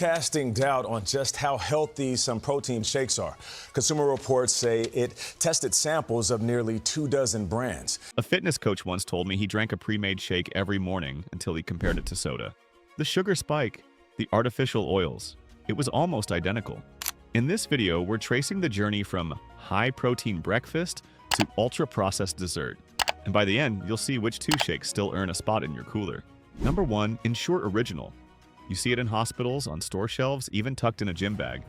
casting doubt on just how healthy some protein shakes are. Consumer Reports say it tested samples of nearly 24 brands. A fitness coach once told me he drank a pre-made shake every morning until he compared it to soda. The sugar spike, the artificial oils, it was almost identical. In this video, we're tracing the journey from high-protein breakfast to ultra-processed dessert. And by the end, you'll see which two shakes still earn a spot in your cooler. Number 1, Insure Original. You see it in hospitals, on store shelves, even tucked in a gym bag.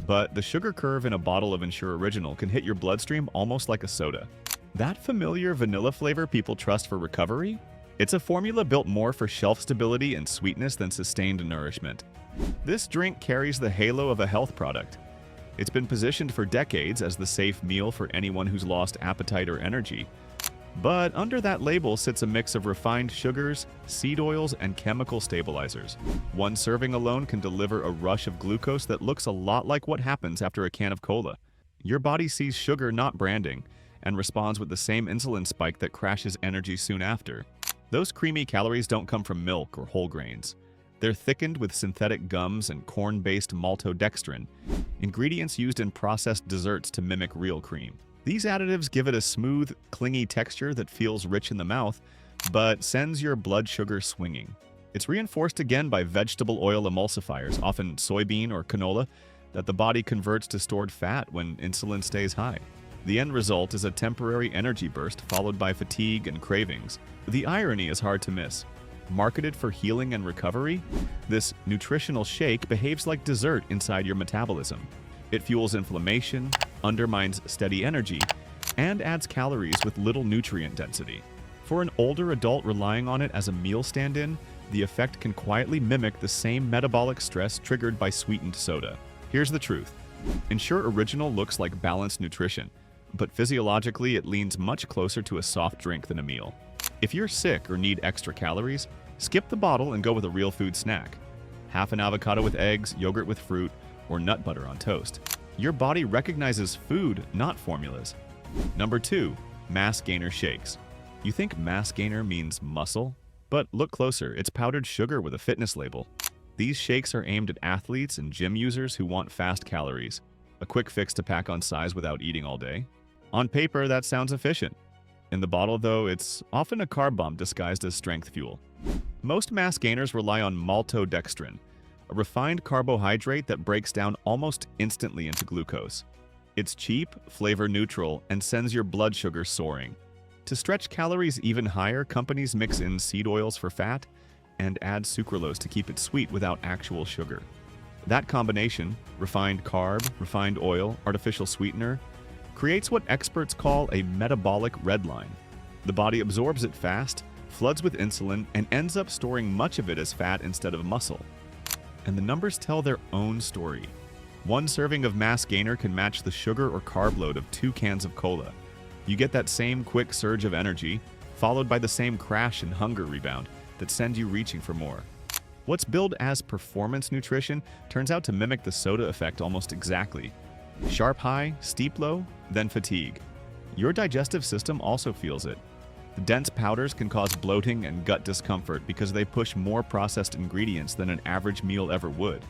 But the sugar curve in a bottle of Insure Original can hit your bloodstream almost like a soda. That familiar vanilla flavor people trust for recovery? It's a formula built more for shelf stability and sweetness than sustained nourishment. This drink carries the halo of a health product. It's been positioned for decades as the safe meal for anyone who's lost appetite or energy. But under that label sits a mix of refined sugars, seed oils, and chemical stabilizers. One serving alone can deliver a rush of glucose that looks a lot like what happens after a can of cola. Your body sees sugar, not branding, and responds with the same insulin spike that crashes energy soon after. Those creamy calories don't come from milk or whole grains. They're thickened with synthetic gums and corn-based maltodextrin, ingredients used in processed desserts to mimic real cream. These additives give it a smooth, clingy texture that feels rich in the mouth, but sends your blood sugar swinging. It's reinforced again by vegetable oil emulsifiers, often soybean or canola, that the body converts to stored fat when insulin stays high. The end result is a temporary energy burst followed by fatigue and cravings. The irony is hard to miss. Marketed for healing and recovery, this nutritional shake behaves like dessert inside your metabolism. It fuels inflammation, undermines steady energy, and adds calories with little nutrient density. For an older adult relying on it as a meal stand-in, the effect can quietly mimic the same metabolic stress triggered by sweetened soda. Here's the truth. Insure Original looks like balanced nutrition, but physiologically it leans much closer to a soft drink than a meal. If you're sick or need extra calories, skip the bottle and go with a real food snack. Half an avocado with eggs, yogurt with fruit, or nut butter on toast. Your body recognizes food, not formulas. Number 2, mass gainer shakes. You think mass gainer means muscle? But look closer, it's powdered sugar with a fitness label. These shakes are aimed at athletes and gym users who want fast calories, a quick fix to pack on size without eating all day. On paper, that sounds efficient. In the bottle, though, it's often a carb bomb disguised as strength fuel. Most mass gainers rely on maltodextrin, a refined carbohydrate that breaks down almost instantly into glucose. It's cheap, flavor neutral, and sends your blood sugar soaring. To stretch calories even higher, companies mix in seed oils for fat and add sucralose to keep it sweet without actual sugar. That combination, refined carb, refined oil, artificial sweetener, creates what experts call a metabolic red line. The body absorbs it fast, floods with insulin, and ends up storing much of it as fat instead of muscle. And the numbers tell their own story. One serving of mass gainer can match the sugar or carb load of 2 cans of cola. You get that same quick surge of energy, followed by the same crash and hunger rebound that send you reaching for more. What's billed as performance nutrition turns out to mimic the soda effect almost exactly. Sharp high, steep low, then fatigue. Your digestive system also feels it. The dense powders can cause bloating and gut discomfort because they push more processed ingredients than an average meal ever would.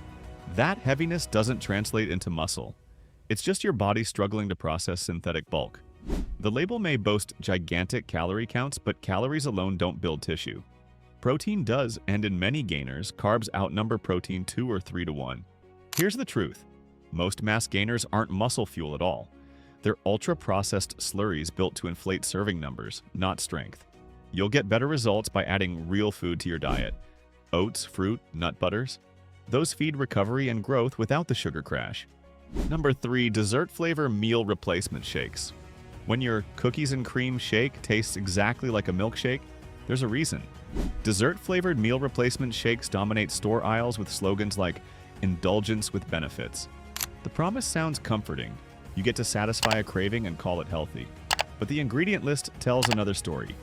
That heaviness doesn't translate into muscle. It's just your body struggling to process synthetic bulk. The label may boast gigantic calorie counts, but calories alone don't build tissue. Protein does, and in many gainers, carbs outnumber protein 2 or 3 to 1. Here's the truth. Most mass gainers aren't muscle fuel at all. They're ultra-processed slurries built to inflate serving numbers, not strength. You'll get better results by adding real food to your diet. Oats, fruit, nut butters. Those feed recovery and growth without the sugar crash. Number 3, dessert flavor meal replacement shakes. When your cookies and cream shake tastes exactly like a milkshake, there's a reason. Dessert-flavored meal replacement shakes dominate store aisles with slogans like indulgence with benefits. The promise sounds comforting. You get to satisfy a craving and call it healthy. But the ingredient list tells another story.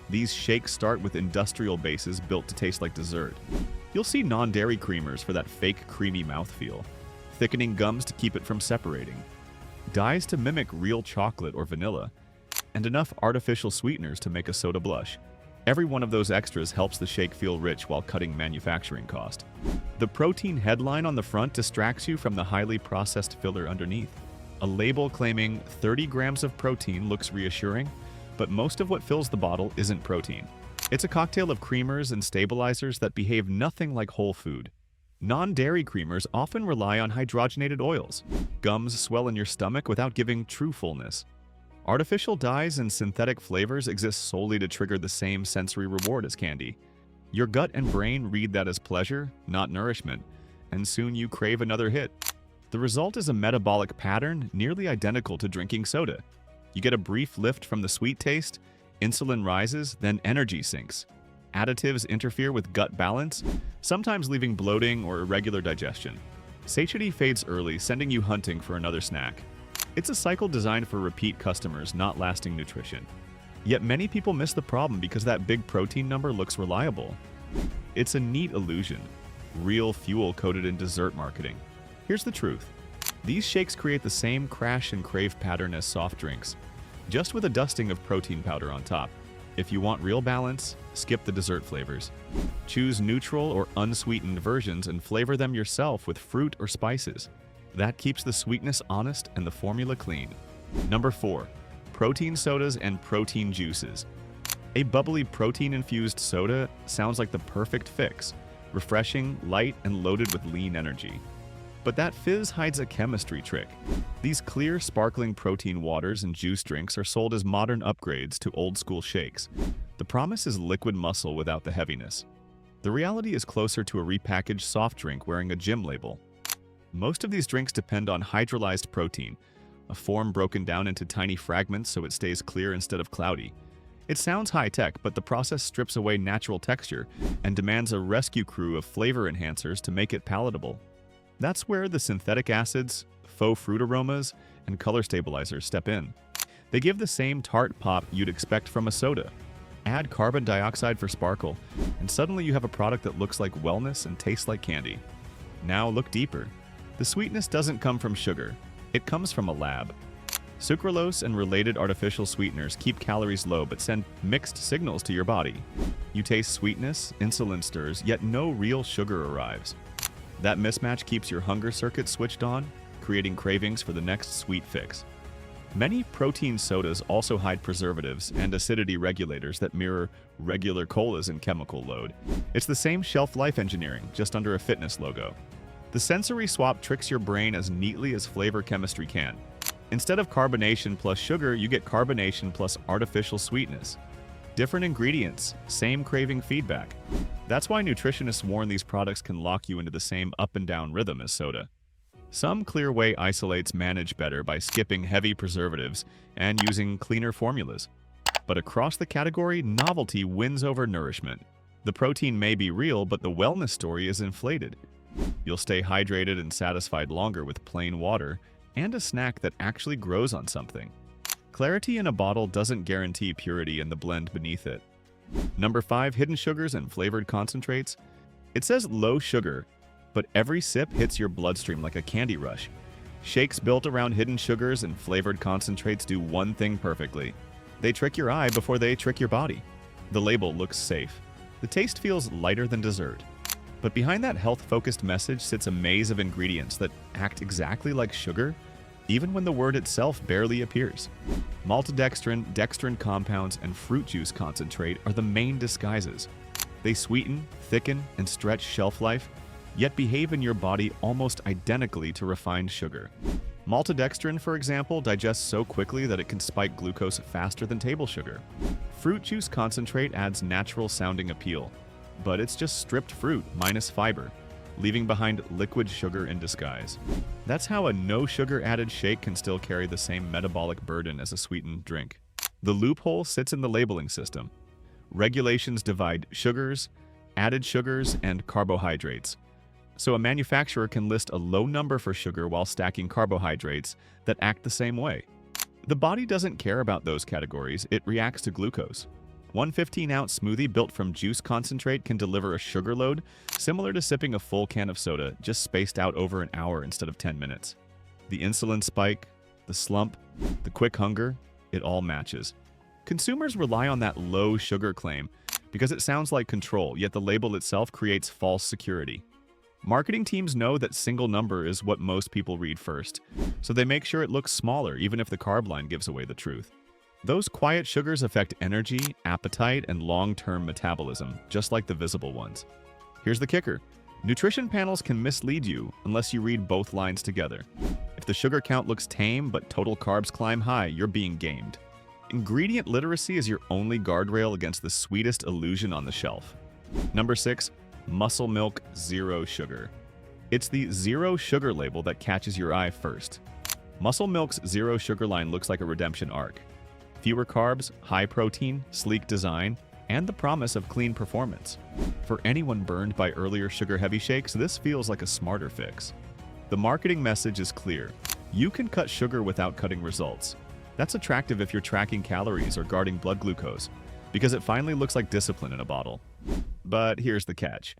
These shakes start with industrial bases built to taste like dessert. You'll see non-dairy creamers for that fake creamy mouthfeel, thickening gums to keep it from separating, dyes to mimic real chocolate or vanilla, and enough artificial sweeteners to make a soda blush. Every one of those extras helps the shake feel rich while cutting manufacturing cost. The protein headline on the front distracts you from the highly processed filler underneath. A label claiming 30 grams of protein looks reassuring, but most of what fills the bottle isn't protein. It's a cocktail of creamers and stabilizers that behave nothing like whole food. Non-dairy creamers often rely on hydrogenated oils. Gums swell in your stomach without giving true fullness. Artificial dyes and synthetic flavors exist solely to trigger the same sensory reward as candy. Your gut and brain read that as pleasure, not nourishment, and soon you crave another hit. The result is a metabolic pattern nearly identical to drinking soda. You get a brief lift from the sweet taste, insulin rises, then energy sinks. Additives interfere with gut balance, sometimes leaving bloating or irregular digestion. Satiety fades early, sending you hunting for another snack. It's a cycle designed for repeat customers, not lasting nutrition. Yet many people miss the problem because that big protein number looks reliable. It's a neat illusion, real fuel coated in dessert marketing. Here's the truth. These shakes create the same crash and crave pattern as soft drinks, just with a dusting of protein powder on top. If you want real balance, skip the dessert flavors. Choose neutral or unsweetened versions and flavor them yourself with fruit or spices. That keeps the sweetness honest and the formula clean. Number 4. Protein sodas and protein juices. A bubbly protein-infused soda sounds like the perfect fix, refreshing, light, and loaded with lean energy. But that fizz hides a chemistry trick. These clear, sparkling protein waters and juice drinks are sold as modern upgrades to old-school shakes. The promise is liquid muscle without the heaviness. The reality is closer to a repackaged soft drink wearing a gym label. Most of these drinks depend on hydrolyzed protein, a form broken down into tiny fragments so it stays clear instead of cloudy. It sounds high-tech, but the process strips away natural texture and demands a rescue crew of flavor enhancers to make it palatable. That's where the synthetic acids, faux fruit aromas, and color stabilizers step in. They give the same tart pop you'd expect from a soda. Add carbon dioxide for sparkle, and suddenly you have a product that looks like wellness and tastes like candy. Now look deeper. The sweetness doesn't come from sugar. It comes from a lab. Sucralose and related artificial sweeteners keep calories low but send mixed signals to your body. You taste sweetness, insulin stirs, yet no real sugar arrives. That mismatch keeps your hunger circuit switched on, creating cravings for the next sweet fix. Many protein sodas also hide preservatives and acidity regulators that mirror regular colas in chemical load. It's the same shelf life engineering, just under a fitness logo. The sensory swap tricks your brain as neatly as flavor chemistry can. Instead of carbonation plus sugar, you get carbonation plus artificial sweetness. Different ingredients, same craving feedback. That's why nutritionists warn these products can lock you into the same up and down rhythm as soda. Some clear whey isolates manage better by skipping heavy preservatives and using cleaner formulas. But across the category, novelty wins over nourishment. The protein may be real, but the wellness story is inflated. You'll stay hydrated and satisfied longer with plain water and a snack that actually grows on something. Clarity in a bottle doesn't guarantee purity in the blend beneath it. Number 5. Hidden sugars and flavored concentrates. It says low sugar, but every sip hits your bloodstream like a candy rush. Shakes built around hidden sugars and flavored concentrates do one thing perfectly. They trick your eye before they trick your body. The label looks safe. The taste feels lighter than dessert. But behind that health-focused message sits a maze of ingredients that act exactly like sugar, even when the word itself barely appears. Maltodextrin, dextrin compounds, and fruit juice concentrate are the main disguises. They sweeten, thicken, and stretch shelf life, yet behave in your body almost identically to refined sugar. Maltodextrin, for example, digests so quickly that it can spike glucose faster than table sugar. Fruit juice concentrate adds natural-sounding appeal, but it's just stripped fruit minus fiber, leaving behind liquid sugar in disguise. That's how a no-sugar added shake can still carry the same metabolic burden as a sweetened drink. The loophole sits in the labeling system. Regulations divide sugars, added sugars, and carbohydrates. So a manufacturer can list a low number for sugar while stacking carbohydrates that act the same way. The body doesn't care about those categories, it reacts to glucose. One 15-ounce smoothie built from juice concentrate can deliver a sugar load similar to sipping a full can of soda, just spaced out over an hour instead of 10 minutes. The insulin spike, the slump, the quick hunger, it all matches. Consumers rely on that low sugar claim, because it sounds like control, yet the label itself creates false security. Marketing teams know that single number is what most people read first, so they make sure it looks smaller even if the carb line gives away the truth. Those quiet sugars affect energy, appetite, and long-term metabolism, just like the visible ones. Here's the kicker. Nutrition panels can mislead you unless you read both lines together. If the sugar count looks tame but total carbs climb high, you're being gamed. Ingredient literacy is your only guardrail against the sweetest illusion on the shelf. Number 6. Muscle Milk Zero Sugar. It's the zero sugar label that catches your eye first. Muscle Milk's zero sugar line looks like a redemption arc. Fewer carbs, high protein, sleek design, and the promise of clean performance. For anyone burned by earlier sugar-heavy shakes, this feels like a smarter fix. The marketing message is clear. You can cut sugar without cutting results. That's attractive if you're tracking calories or guarding blood glucose, because it finally looks like discipline in a bottle. But here's the catch.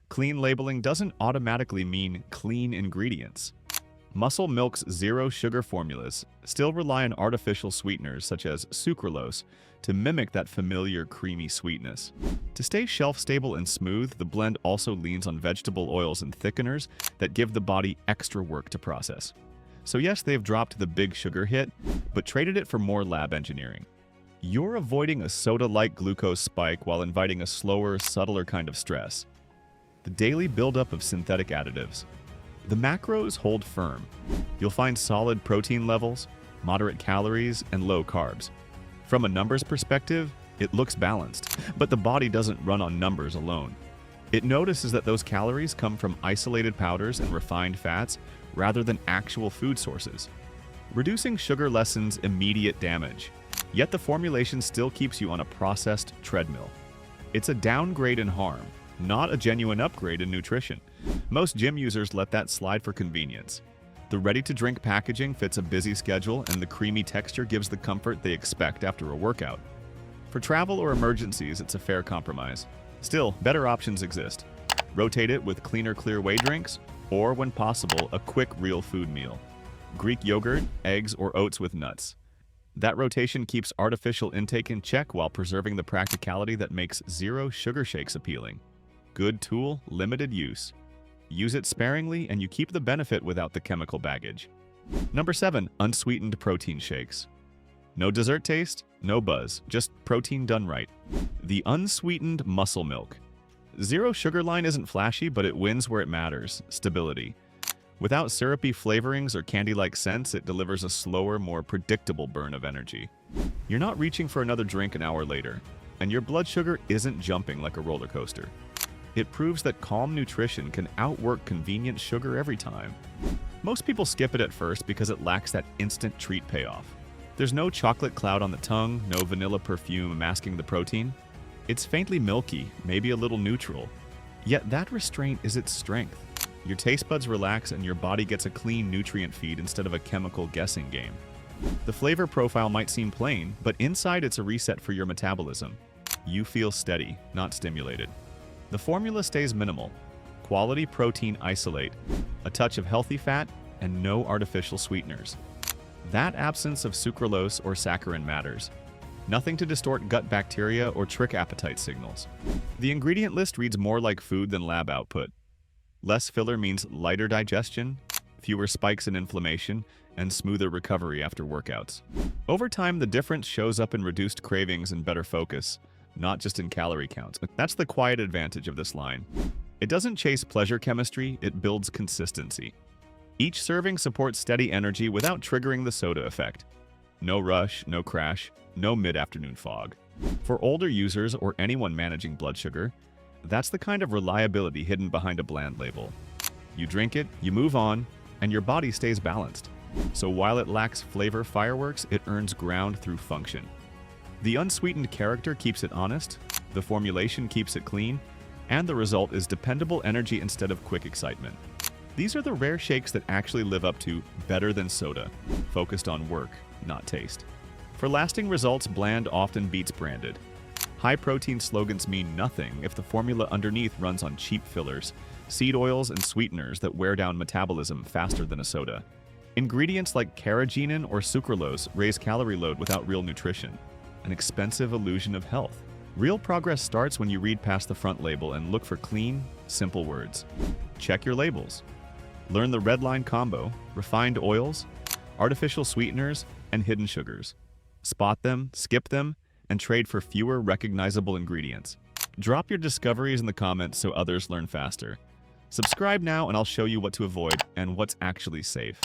Clean labeling doesn't automatically mean clean ingredients. Muscle Milk's zero sugar formulas still rely on artificial sweeteners such as sucralose to mimic that familiar creamy sweetness. To stay shelf-stable and smooth, the blend also leans on vegetable oils and thickeners that give the body extra work to process. So yes, they've dropped the big sugar hit, but traded it for more lab engineering. You're avoiding a soda-like glucose spike while inviting a slower, subtler kind of stress. The daily buildup of synthetic additives. The macros hold firm. You'll find solid protein levels, moderate calories, and low carbs. From a numbers perspective, it looks balanced, but the body doesn't run on numbers alone. It notices that those calories come from isolated powders and refined fats rather than actual food sources. Reducing sugar lessens immediate damage, yet the formulation still keeps you on a processed treadmill. It's a downgrade in harm, not a genuine upgrade in nutrition. Most gym users let that slide for convenience. The ready-to-drink packaging fits a busy schedule, and the creamy texture gives the comfort they expect after a workout. For travel or emergencies, it's a fair compromise. Still, better options exist. Rotate it with cleaner clear whey drinks, or when possible, a quick real food meal. Greek yogurt, eggs, or oats with nuts. That rotation keeps artificial intake in check while preserving the practicality that makes zero sugar shakes appealing. Good tool, limited use. Use it sparingly and you keep the benefit without the chemical baggage. Number 7. Unsweetened protein shakes. No dessert taste, no buzz, just protein done right. The unsweetened muscle milk. Zero sugar line isn't flashy, but it wins where it matters: stability. Without syrupy flavorings or candy-like scents, it delivers a slower, more predictable burn of energy. You're not reaching for another drink an hour later, and your blood sugar isn't jumping like a roller coaster. It proves that calm nutrition can outwork convenient sugar every time. Most people skip it at first because it lacks that instant treat payoff. There's no chocolate cloud on the tongue, no vanilla perfume masking the protein. It's faintly milky, maybe a little neutral. Yet that restraint is its strength. Your taste buds relax and your body gets a clean nutrient feed instead of a chemical guessing game. The flavor profile might seem plain, but inside it's a reset for your metabolism. You feel steady, not stimulated. The formula stays minimal. Quality protein isolate, a touch of healthy fat, and no artificial sweeteners. That absence of sucralose or saccharin matters. Nothing to distort gut bacteria or trick appetite signals. The ingredient list reads more like food than lab output. Less filler means lighter digestion, fewer spikes in inflammation, and smoother recovery after workouts. Over time, the difference shows up in reduced cravings and better focus, not just in calorie counts. That's the quiet advantage of this line. It doesn't chase pleasure chemistry, it builds consistency. Each serving supports steady energy without triggering the soda effect. No rush, no crash, no mid-afternoon fog. For older users or anyone managing blood sugar, that's the kind of reliability hidden behind a bland label. You drink it, you move on, and your body stays balanced. So while it lacks flavor fireworks, it earns ground through function. The unsweetened character keeps it honest, the formulation keeps it clean, and the result is dependable energy instead of quick excitement. These are the rare shakes that actually live up to better than soda, focused on work, not taste. For lasting results, bland often beats branded. High-protein slogans mean nothing if the formula underneath runs on cheap fillers, seed oils, and sweeteners that wear down metabolism faster than a soda. Ingredients like carrageenan or sucralose raise calorie load without real nutrition, an expensive illusion of health. Real progress starts when you read past the front label and look for clean, simple words. Check your labels. Learn the red line combo, refined oils, artificial sweeteners, and hidden sugars. Spot them, skip them, and trade for fewer recognizable ingredients. Drop your discoveries in the comments so others learn faster. Subscribe now and I'll show you what to avoid and what's actually safe.